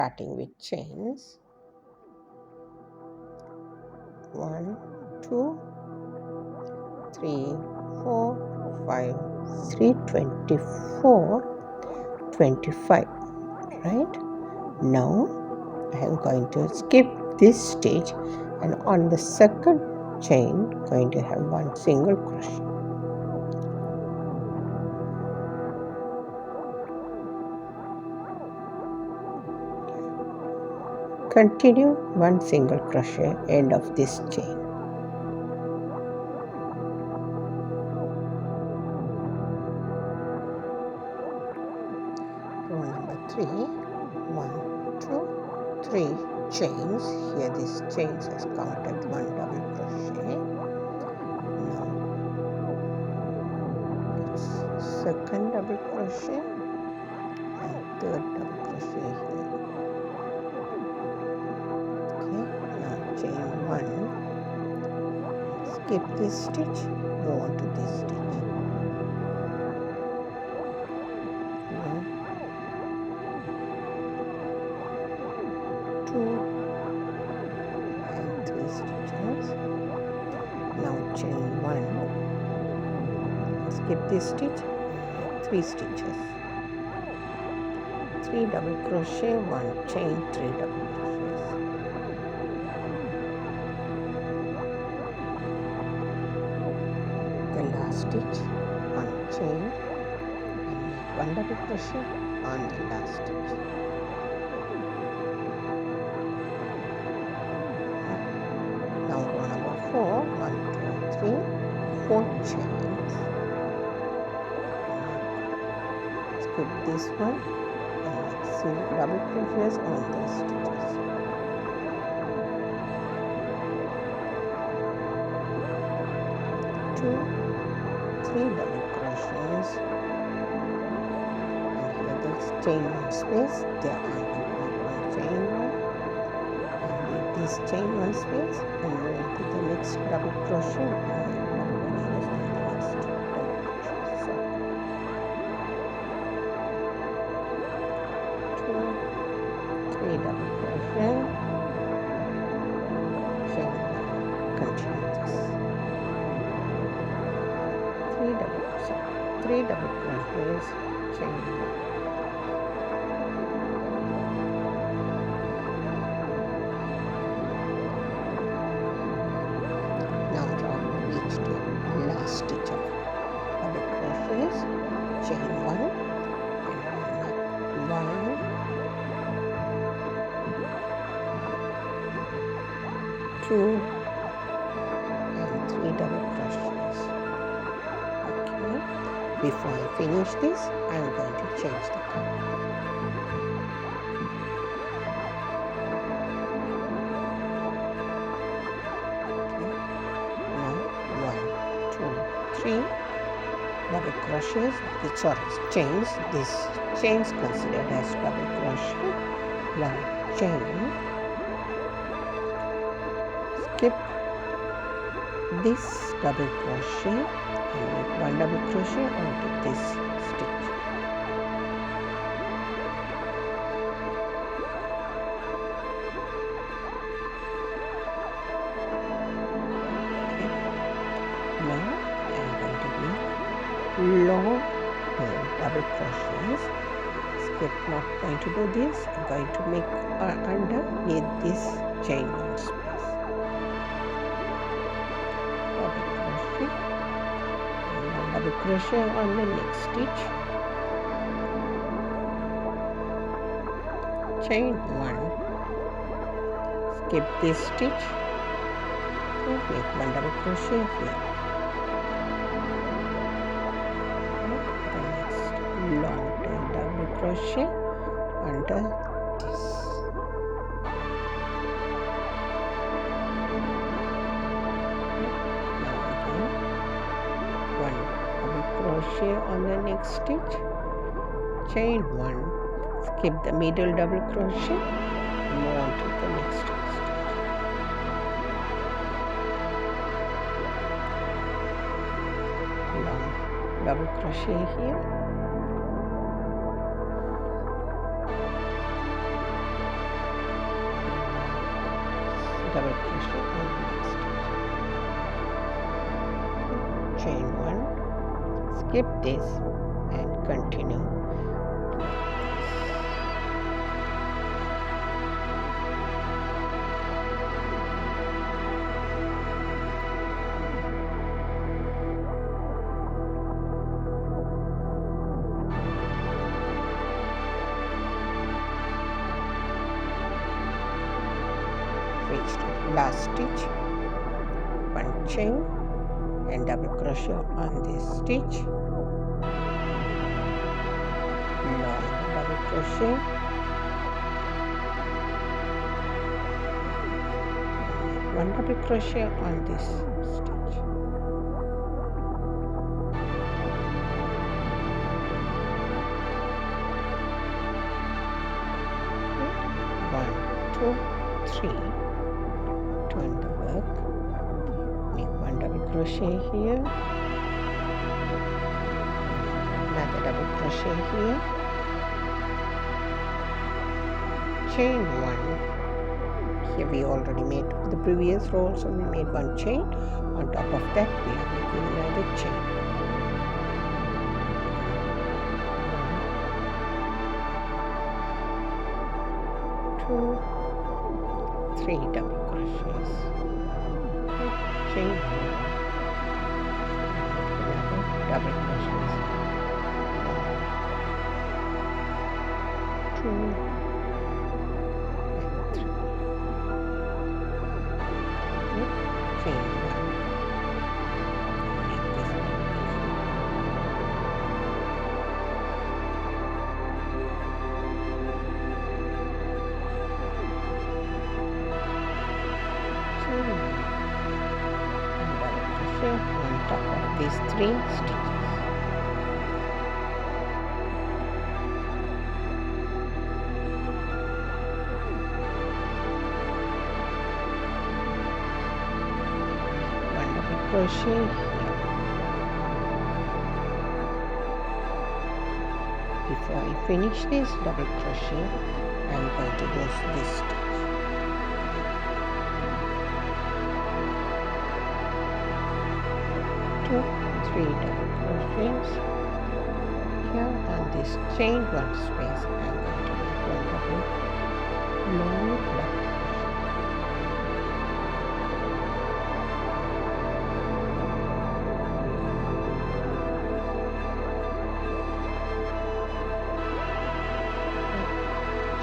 starting with chains. 1, 2, 3, 4, 5, 3, 24, 25. Right? Now I am going to skip this stitch, and on the second chain going to have one single crochet. Continue one single crochet end of this chain. Row number 3, 1, 2, 3 chains. Here this chains has counted one double crochet. Now it's second double crochet and third double crochet here. Okay, now chain 1, skip this stitch, go on to this stitch. 1, 2 and 3 stitches. Now chain 1, skip this stitch, 3 stitches, 3 double crochet, 1 chain, 3 double crochets. The last stitch, 1 chain, and 1 double crochet on the last stitch. Now row number 4, 1, 2, 3, 4 chains. Skip this one and see double crochets on the stitches. 2, 3 double crochets, and here this chain 1 space, there are one chain 1, and leave this chain 1 space and move to the next double crochet and make double crochets on the next double crochet. So 2, 3 double crochet, chain 1, continue this. 3 double crochets, chain 1. Now reach the last stitch of double crochets, chain 1, and 1, 2, and 3 double crochets. Okay. Before I finish this, I am going to change the color. Now 1, 2, 3 double crochets. Chains. This chains considered as double crochet. 1 chain. Skip this double crochet and make 1 double crochet onto this stitch. Now I am going to make long double crochets. Skip, not going to do this. I am going to make underneath this chain 1 space. Double crochet on the next stitch, chain 1, skip this stitch, and make 1 double crochet here. The next long tail double crochet under this. Crochet on the next stitch, chain 1, skip the middle double crochet, and move on to the next stitch. Long double crochet here, double crochet on the next stitch. Chain 1, skip this and continue. Reach the last stitch, 1 chain and double crochet on this stitch, long double crochet, 1 double crochet on this stitch, 1, 2, 3. Turn the work, make 1 double crochet here, another double crochet here, chain 1. Here we already made the previous row, so we made 1 chain. On top of that we are making another chain. 1, 2, 3 double crochets, chain 1, double crochets, 1, 2, and 3, chain 1, make this double crochet on top of these 3 stitches. Crochet here. Before I finish this double crochet, I'm going to do this stitch. 2, 3 double crochets here on this chain 1 space. I'm going to make 1 double long double crochet.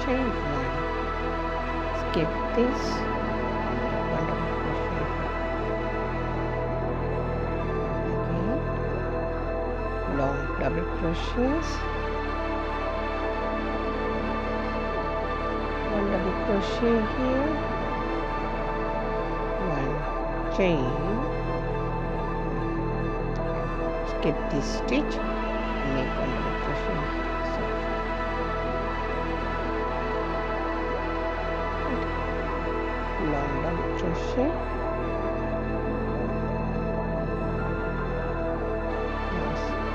Chain 1, skip this, and make 1 double crochet again, long double crochets, 1 double crochet here, 1 chain, skip this stitch and make 1 double crochet here. Long double crochet,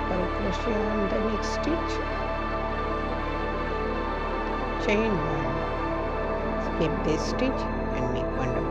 double crochet on the next stitch, chain 1, skip this stitch and make 1 double